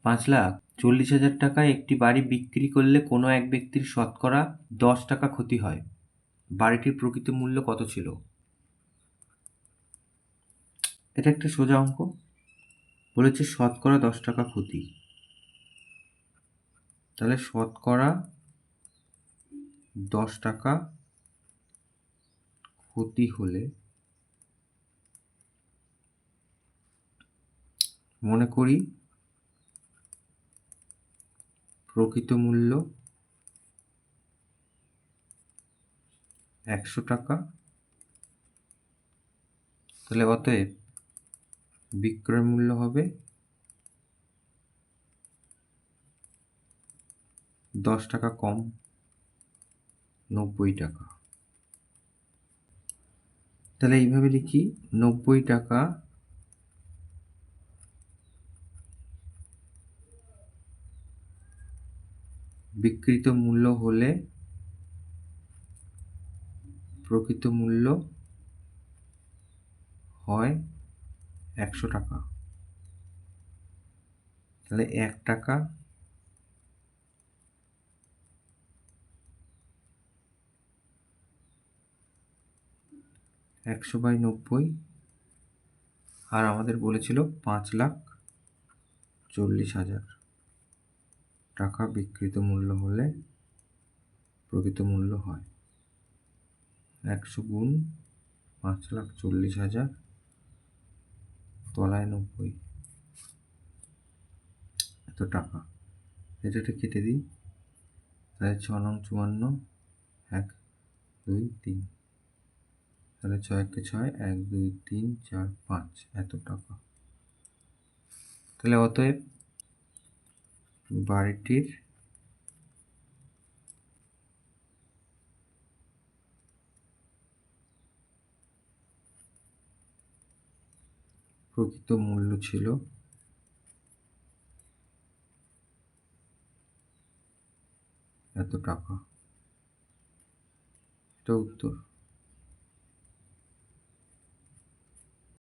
5,40,000 টাকায় একটি বাড়ি বিক্রি করলে কোনো এক ব্যক্তির শতকরা 10 টাকা ক্ষতি হয়। বাড়িটির প্রকৃত মূল্য কত ছিল? এটা একটা সোজা অঙ্ক। বলেছে শতকরা 10 টাকা ক্ষতি, তাহলে শতকরা 10 টাকা ক্ষতি হলে মনে করি প্রকৃত মূল্য 100 টাকা। তাহলে অতএব বিক্রয় মূল্য হবে 10 টাকা কম, 90 টাকা। তাহলে এইভাবে লিখি, 90 টাকা বিক্রিত মূল্য হলে প্রকৃত মূল্য হয় 100 টাকা। তাহলে 1 টাকা একশো বাই 90, আর আমাদের বলেছিল 5,40,000 টাকা বিক্রিত মূল্য হলে প্রকৃত মূল্য হয় 100 গুণ 5,40,000 তলায় 90, এত টাকা। এটা কেটে দিই, তাহলে 6 নং 54, 1 2 3, তাহলে 6 একে 6, 1 2 3 4 5, এত টাকা। তাহলে অতএব বাড়িটির প্রকৃত মূল্য ছিল এত টাকা। এটা উত্তর।